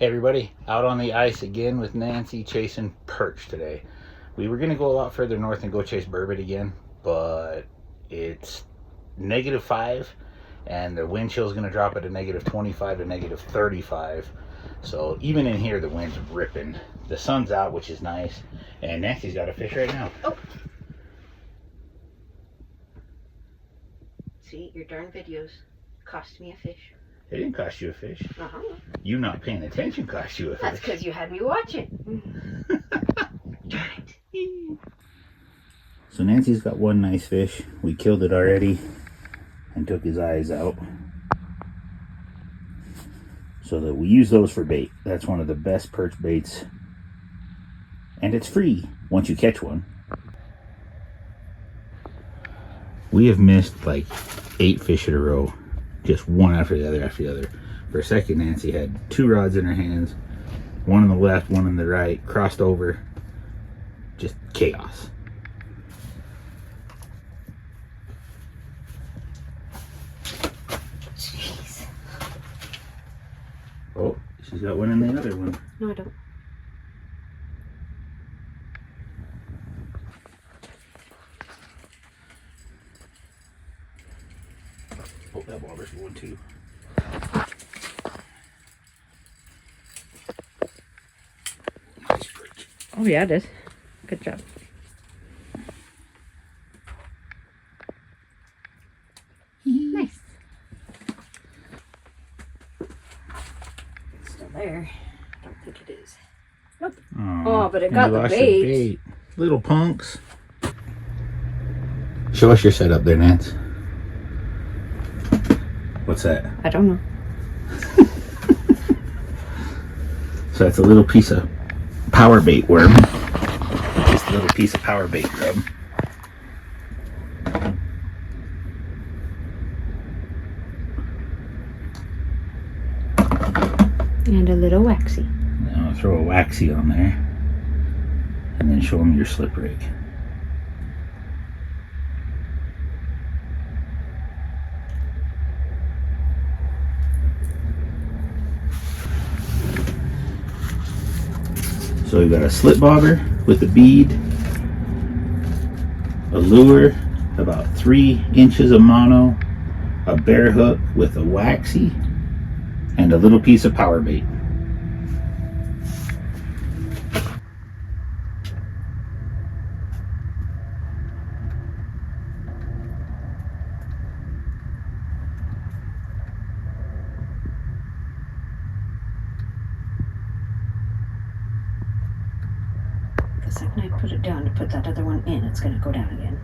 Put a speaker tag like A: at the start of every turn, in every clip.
A: Hey everybody, out on the ice again with Nancy chasing perch today. We were going to go a lot further north and go chase burbot again, but it's -5 and the wind chill is going to drop it to -25 to -35. So even in here the wind's ripping. The sun's out, which is nice, and Nancy's got a fish right now.
B: Oh. See, your darn videos cost me a fish.
A: It didn't cost you a fish.
B: Uh-huh.
A: You not paying attention cost you a fish.
B: That's because you had me watching. Darn it.
A: So Nancy's got one nice fish. We killed it already and took his eyes out, so that we use those for bait. That's one of the best perch baits, and it's free once you catch one. We have missed like 8 fish in a row, just one after the other after the other. For a second Nancy had 2 rods in her hands, one on the left, one on the right, crossed over, just chaos.
B: Jeez.
A: Oh, she's got one in the other one.
B: No, I don't.
A: Oh, that bobber's going too. Nice perch.
B: Oh, yeah, it is. Good job. Nice. It's still there. I don't think it is. Nope. Oh, but it got the bait.
A: Little punks. Show us your setup there, Nance. What's that?
B: I don't know.
A: So that's a little piece of Powerbait worm. Just a little piece of Powerbait grub.
B: And a little waxy.
A: Now I'll throw a waxy on there, and then show them your slip rig. So we've got a slip bobber with a bead, a lure, about 3 inches of mono, a bear hook with a waxy, and a little piece of power bait.
B: The second I put it down to put that other one in, it's going to go down again.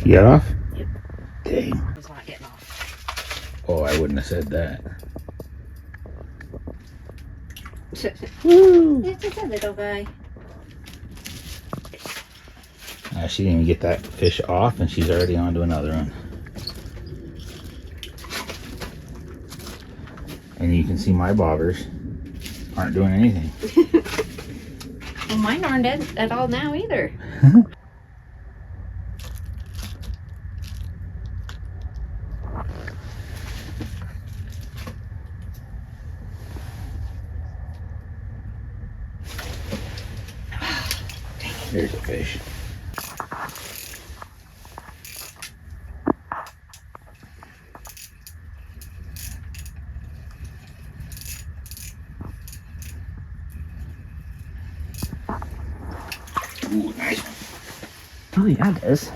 A: You got off?
B: Yep.
A: Dang.
B: It's not getting off.
A: Oh, I wouldn't have said that.
B: Woo! It's just a little guy.
A: She didn't even get that fish off, and she's already on to another one. And you can see my bobbers aren't doing anything.
B: Well, mine aren't at all now either.
A: There's a fish. Ooh, nice one.
B: Oh yeah, it is.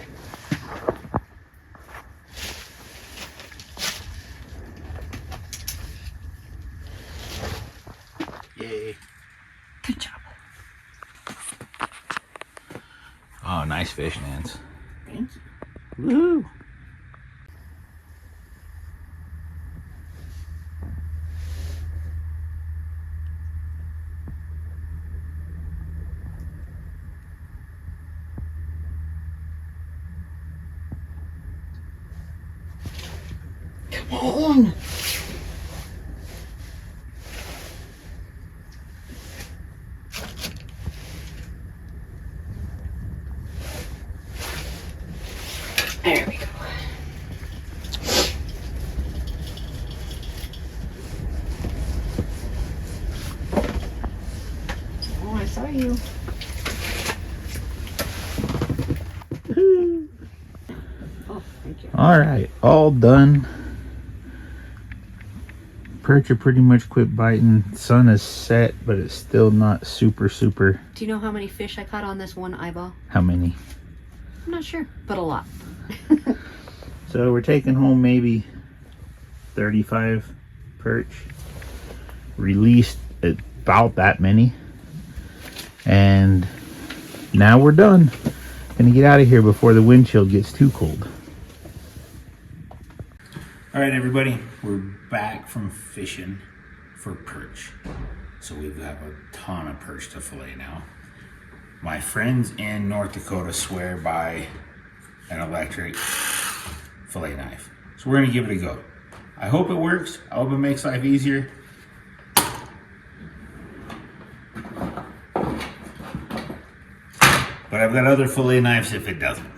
A: Yay.
B: Good job.
A: Oh, nice fish, Nance.
B: Thank you.
A: Woohoo!
B: Come on. There we go. Oh, I saw you. Oh, thank you.
A: All right, all done. Perch are pretty much quit biting. Sun is set, but it's still not super.
B: Do you know how many fish I caught on this one eyeball?
A: How many?
B: I'm not sure, but a lot.
A: So we're taking home maybe 35 perch. Released about that many. And now we're done. Gonna get out of here before the wind chill gets too cold. All right, everybody, we're back from fishing for perch. So we've got a ton of perch to fillet now. My friends in North Dakota swear by an electric fillet knife. So we're gonna give it a go. I hope it works. I hope it makes life easier. But I've got other fillet knives if it doesn't.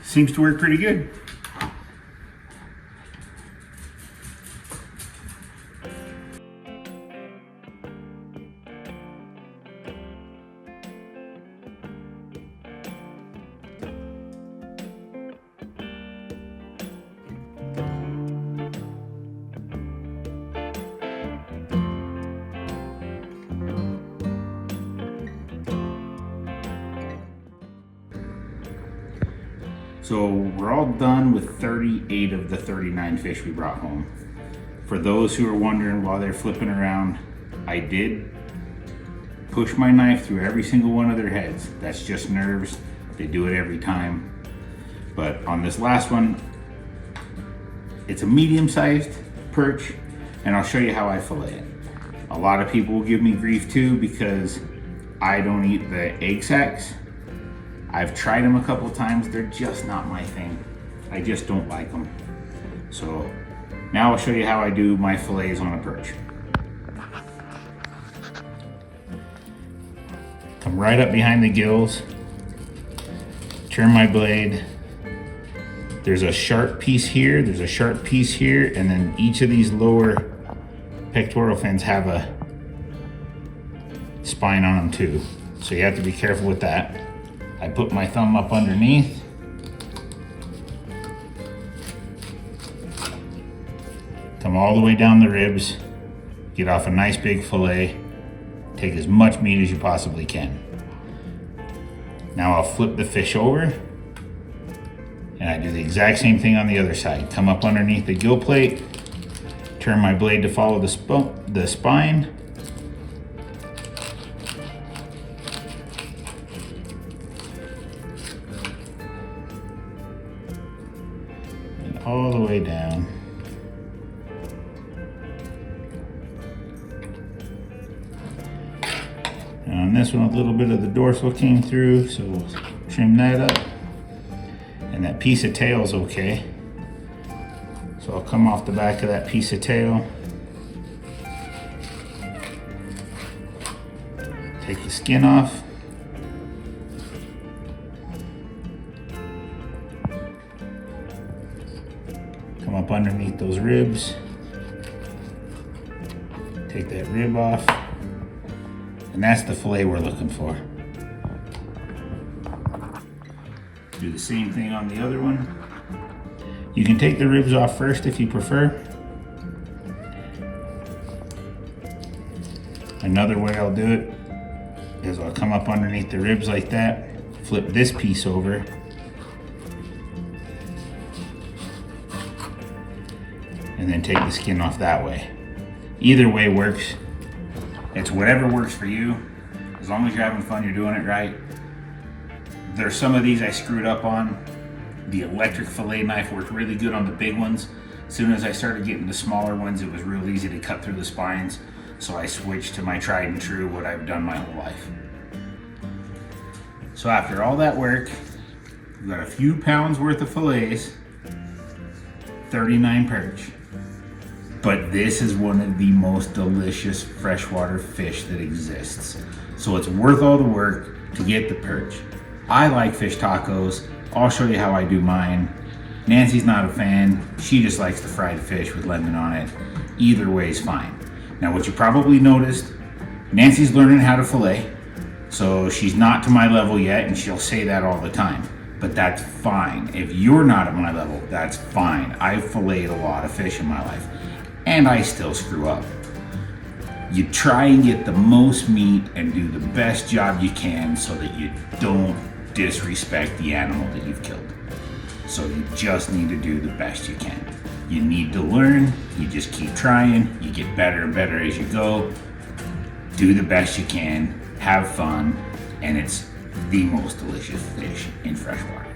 A: Seems to work pretty good. So we're all done with 38 of the 39 fish we brought home. For those who are wondering while they're flipping around, I did push my knife through every single one of their heads. That's just nerves. They do it every time. But on this last one, it's a medium-sized perch, and I'll show you how I fillet it. A lot of people will give me grief too because I don't eat the egg sacs. I've tried them a couple of times. They're just not my thing. I just don't like them. So now I'll show you how I do my fillets on a perch. Come right up behind the gills. Turn my blade. There's a sharp piece here, there's a sharp piece here, and then each of these lower pectoral fins have a spine on them too. So you have to be careful with that. I put my thumb up underneath. Come all the way down the ribs. Get off a nice big fillet. Take as much meat as you possibly can. Now I'll flip the fish over. And I do the exact same thing on the other side. Come up underneath the gill plate. Turn my blade to follow the spine. All the way down. And on this one, a little bit of the dorsal came through, so we'll trim that up. And that piece of tail is okay. So I'll come off the back of that piece of tail. Take the skin off. Come up underneath those ribs. Take that rib off. And that's the fillet we're looking for. Do the same thing on the other one. You can take the ribs off first if you prefer. Another way I'll do it is I'll come up underneath the ribs like that, flip this piece over, and then take the skin off that way. Either way works. It's whatever works for you. As long as you're having fun, you're doing it right. There's some of these I screwed up on. The electric fillet knife worked really good on the big ones. As soon as I started getting the smaller ones, it was real easy to cut through the spines. So I switched to my tried and true, what I've done my whole life. So after all that work, we've got a few pounds worth of fillets, 39 perch. But this is one of the most delicious freshwater fish that exists. So it's worth all the work to get the perch. I like fish tacos. I'll show you how I do mine. Nancy's not a fan. She just likes the fried fish with lemon on it. Either way is fine. Now what you probably noticed, Nancy's learning how to fillet. So she's not to my level yet, and she'll say that all the time. But that's fine. If you're not at my level, that's fine. I've filleted a lot of fish in my life, and I still screw up. You try and get the most meat and do the best job you can so that you don't disrespect the animal that you've killed. So you just need to do the best you can. You need to learn, you just keep trying, you get better and better as you go. Do the best you can, have fun, and it's the most delicious fish in freshwater.